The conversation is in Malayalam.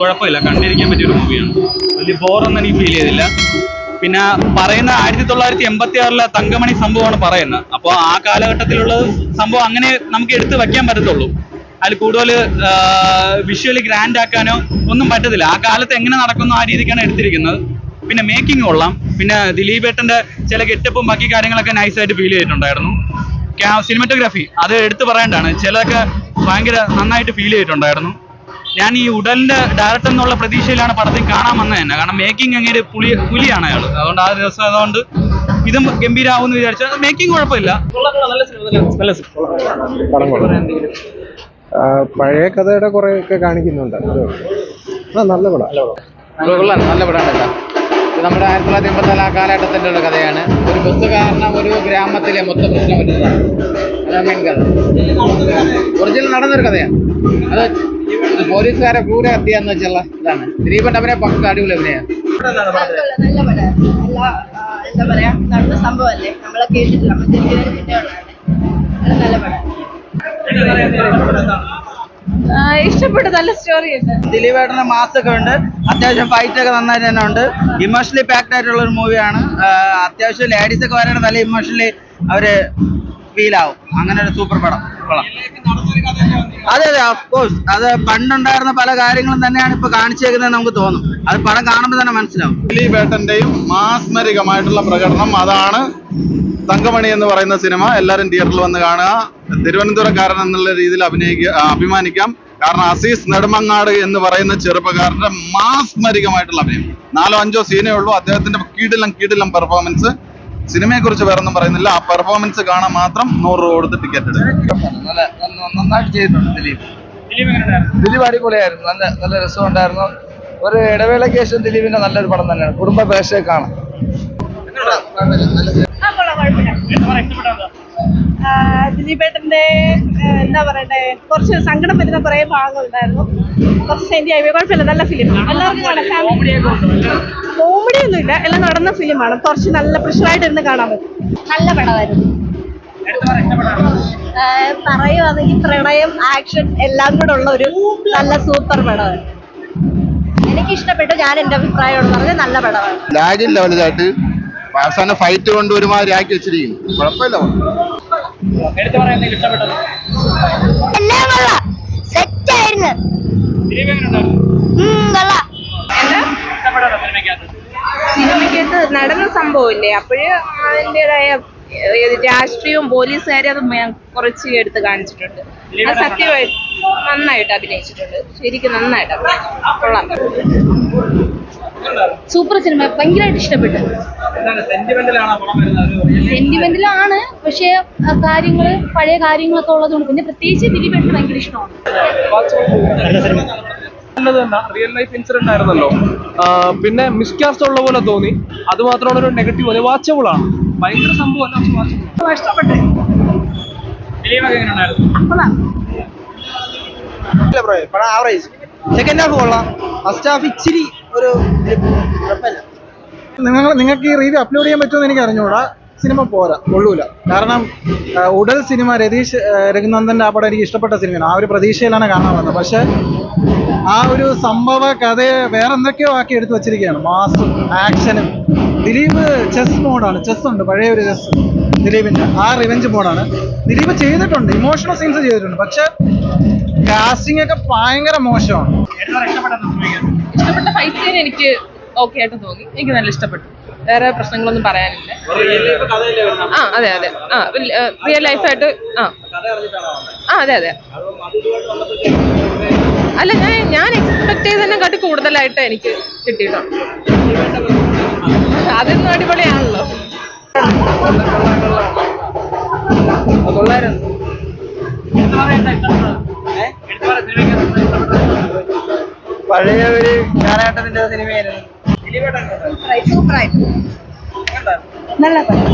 കുഴപ്പമില്ല, കണ്ടിരിക്കാൻ പറ്റിയൊരു മൂവിയാണ്. വലിയ ബോറൊന്നും എനിക്ക് ഫീൽ ചെയ്തില്ല. പിന്നെ പറയുന്ന 1986 തങ്കമണി സംഭവമാണ് പറയുന്നത്. അപ്പോൾ ആ കാലഘട്ടത്തിലുള്ള സംഭവം അങ്ങനെ നമുക്ക് എടുത്തു വയ്ക്കാൻ പറ്റത്തുള്ളൂ. അതിൽ കൂടുതൽ വിഷ്വലി ഗ്രാൻഡ് ആക്കാനോ ഒന്നും പറ്റത്തില്ല. ആ കാലത്ത് എങ്ങനെ നടക്കുന്നു ആ രീതിക്കാണ് എടുത്തിരിക്കുന്നത്. പിന്നെ മേക്കിംഗ് കൊള്ളാം. പിന്നെ ദിലീപേട്ടൻ്റെ ചില ഗെറ്റപ്പും ബാക്കി കാര്യങ്ങളൊക്കെ നൈസായിട്ട് ഫീൽ ചെയ്തിട്ടുണ്ടായിരുന്നു. സിനിമാറ്റോഗ്രാഫി അത് എടുത്തു പറയേണ്ടതാണ്. ചിലതൊക്കെ ഭയങ്കര നന്നായിട്ട് ഫീൽ ചെയ്തിട്ടുണ്ടായിരുന്നു. ഞാൻ ഈ ഉടലിന്റെ ഡയറക്ടർ എന്നുള്ള പ്രതീക്ഷയിലാണ് പടത്തിൽ കാണാൻ വന്നത് തന്നെ. കാരണം മേക്കിംഗ് അങ്ങനെ പുലിയാണ് അയാൾ. അതുകൊണ്ട് ആ രസം അതുകൊണ്ട് ഇതും ഗംഭീരാവെന്ന് വിചാരിച്ചാൽ മേക്കിംഗ് കുഴപ്പമില്ല. പഴയ കഥയുടെ കുറെ ഒക്കെ കാണിക്കുന്നുണ്ട്. നല്ല പടം, നല്ല പടമാണ്. ഇത് നമ്മുടെ 1984 ആ കാലഘട്ടത്തിൻ്റെ ഒരു കഥയാണ്. ഒരു ബസ്സുകാരനും ഒരു ഗ്രാമത്തിലെ മൊത്തം പ്രശ്നം പറ്റുന്നതാണ്. അതാണ് മെയിൻ കഥ. ഒറിജിനൽ നടന്നൊരു കഥയാണ്. അത് പോലീസുകാരെ ക്രൂര ഹത്യാന്ന് വെച്ചുള്ള ഇതാണ്. ദിലീപന്റെ അഭിനയം പക്ക അടിപൊളി അഭിനയം. നല്ല പടം. എന്താ പറയാ, നടന്ന സംഭവമല്ലേ, നമ്മളെ കേട്ടിട്ടില്ല. നല്ല പടം, ഇഷ്ടപ്പെട്ടു. നല്ല സ്റ്റോറി ഉണ്ട്. ദിലീപേട്ടൻ്റെ മാസൊക്കെ ഉണ്ട്. അത്യാവശ്യം ഫൈറ്റ് ഒക്കെ നന്നായിട്ട് തന്നെ ഉണ്ട്. ഇമോഷണലി പാക്ഡ് ആയിട്ടുള്ള ഒരു മൂവിയാണ്. അത്യാവശ്യം ലേഡീസ് ഒക്കെ വരാണ്ട് നല്ല ഇമോഷണലി അവര് ഫീൽ ആവും. അങ്ങനെ ഒരു സൂപ്പർ പടം. അതെ അതെ, ഓഫ് കോഴ്സ്. അത് പണ്ടുണ്ടായിരുന്ന പല കാര്യങ്ങളും തന്നെയാണ് ഇപ്പൊ കാണിച്ചേക്കുന്നത് നമുക്ക് തോന്നും. അത് പടം കാണുമ്പോൾ തന്നെ മനസ്സിലാവും. ദിലീപേട്ടന്റെയും മാസ്മരികമായിട്ടുള്ള പ്രകടനം, അതാണ് തങ്കമണി എന്ന് പറയുന്ന സിനിമ. എല്ലാവരും തിയേറ്ററിൽ വന്ന് കാണുക. തിരുവനന്തപുരക്കാരൻ എന്നുള്ള രീതിയിൽ അഭിമാനിക്കാം. കാരണം അസീസ് നെടുമങ്ങാട് എന്ന് പറയുന്ന ചെറുപ്പക്കാരന്റെ മാസ്മരികമായിട്ടുള്ള അഭിനയം. 4-5 സീനേ ഉള്ളൂ. അദ്ദേഹത്തിന്റെ കീടിലം പെർഫോമൻസ്. സിനിമയെ കുറിച്ച് വേറൊന്നും പറയുന്നില്ല. ആ പെർഫോമൻസ് കാണാൻ മാത്രം 100 രൂപ കൊടുത്ത് ടിക്കറ്റ് എടുക്കും. നന്നായിട്ട് ചെയ്തിട്ടുണ്ട് ദിലീപ് അടിപൊളിയായിരുന്നു. നല്ല രസമുണ്ടായിരുന്നു. ഒരു ഇടവേളയ്ക്ക് ശേഷം ദിലീപിന്റെ നല്ലൊരു പടം തന്നെയാണ്. കുടുംബ പ്രേക്ഷകരെ കാണാം. ദിലീപേട്ടന്റെ എന്താ പറയണ്ടേ, കുറച്ച് സങ്കടം വരുന്ന കുറെ ഭാഗങ്ങളുണ്ടായിരുന്നു. കുറച്ച് സെന്റി ആയി. കുഴപ്പമില്ല, നല്ല ഫിലിമാണ്. എല്ലാവർക്കും കാണാം. കോമഡി ഒന്നുമില്ല, എല്ലാം നടന്ന ഫിലിമാണ്. കുറച്ച് നല്ല പ്രഷറായിട്ട് ഇരുന്ന് കാണാൻ പറ്റും. നല്ല പടമായിരുന്നു. പറയുവാണെങ്കിൽ പ്രണയം, ആക്ഷൻ എല്ലാം കൂടെ ഉള്ള ഒരു നല്ല സൂപ്പർ പടമാണ്. എനിക്ക് ഇഷ്ടപ്പെട്ടു. ഞാൻ എന്റെ അഭിപ്രായമാണ് പറഞ്ഞത്. നല്ല പടമാണ്. ലാഗില്ല വലുതായിട്ട്. അവസാനം ഫൈറ്റ് കൊണ്ട് ഒരുമാതിരി ആക്കി വെച്ചിരിക്കുന്നു. കുഴപ്പമില്ല. സിനിമയ്ക്കകത്ത് നടന്ന സംഭവമില്ലേ, അപ്പോഴ് അതിൻ്റെതായ രാഷ്ട്രീയവും പോലീസുകാരും അത് കുറച്ച് എടുത്ത് കാണിച്ചിട്ടുണ്ട്. അത് സത്യമായിട്ട് നന്നായിട്ട് അഭിനയിച്ചിട്ടുണ്ട്. ശരിക്കും നന്നായിട്ട് കൊള്ളാം. സൂപ്പർ സിനിമ, ഭയങ്കരമായിട്ട് ഇഷ്ടപ്പെട്ടു. സെന്റിമെന്റലാണ്, പക്ഷേ കാര്യങ്ങള് പഴയ കാര്യങ്ങളൊക്കെ ഉള്ളതുകൊണ്ട്. പിന്നെ പ്രത്യേകിച്ച് ദിലീപേട്ടന് ഭയങ്കര ഇഷ്ടമാണ്. റിയൽ ലൈഫ് ഇൻസിഡന്റ് ആയിരുന്നല്ലോ. പിന്നെ മിസ്കാസ്റ്റ് ഉള്ള പോലെ തോന്നി. അത് മാത്രമാണ് ഒരു നെഗറ്റീവ്. വാച്ചബിൾ ആണ്. ഭയങ്കര സംഭവം ഇഷ്ടപ്പെട്ടെ. ആവറേജ്. സെക്കൻഡ് ഹാഫ് കൊള്ളാം. ഫസ്റ്റ് ഹാഫ് ഇച്ചിരി ഒരു നിങ്ങൾക്ക് ഈ റിവ്യൂ അപ്ലോഡ് ചെയ്യാൻ പറ്റുമെന്ന് എനിക്ക് അറിഞ്ഞൂടാ. സിനിമ പോരാ, കൊള്ളൂല. കാരണം ഉടൽ സിനിമ രതീഷ് രഘുനന്ദന്റെ ആ പടം എനിക്ക് ഇഷ്ടപ്പെട്ട സിനിമയാണ്. ആ ഒരു പ്രതീക്ഷയിലാണ് കാണാൻ വന്നത്. പക്ഷെ ആ ഒരു സംഭവ കഥയെ വേറെ എന്തൊക്കെയോ ആക്കി എടുത്തു വച്ചിരിക്കുകയാണ്. മാസും ആക്ഷനും. ദിലീപ് ചെസ് മോഡാണ്. ചെസ് ഉണ്ട്, പഴയ ഒരു ചെസ് ദിലീപിന്റെ. ആ റിവെഞ്ച് മോഡാണ് ദിലീപ് ചെയ്തിട്ടുണ്ട്. ഇമോഷണൽ സീൻസ് ചെയ്തിട്ടുണ്ട്. പക്ഷെ കാസ്റ്റിംഗ് ഒക്കെ ഭയങ്കര മോശമാണ്. ഇഷ്ടപ്പെട്ട ഫൈറ്റ് സീൻ എനിക്ക് ഓക്കെ ആയിട്ട് തോന്നി. എനിക്ക് നല്ല ഇഷ്ടപ്പെട്ടു. വേറെ പ്രശ്നങ്ങളൊന്നും പറയാനില്ല. അതെ റിയൽ ലൈഫായിട്ട്. അതെ അല്ല, ഞാൻ എക്സ്പെക്ട് ചെയ്തതിനെ കാട്ടി കൂടുതലായിട്ട് എനിക്ക് കിട്ടിയിട്ടുണ്ട്. അതൊന്നും അടിപൊളിയാണല്ലോ. പഴയ ഒരു കാലഘട്ടത്തിന്റെ സിനിമയായിരുന്നു. സൂപ്പറായിരുന്നു. നല്ല പടം.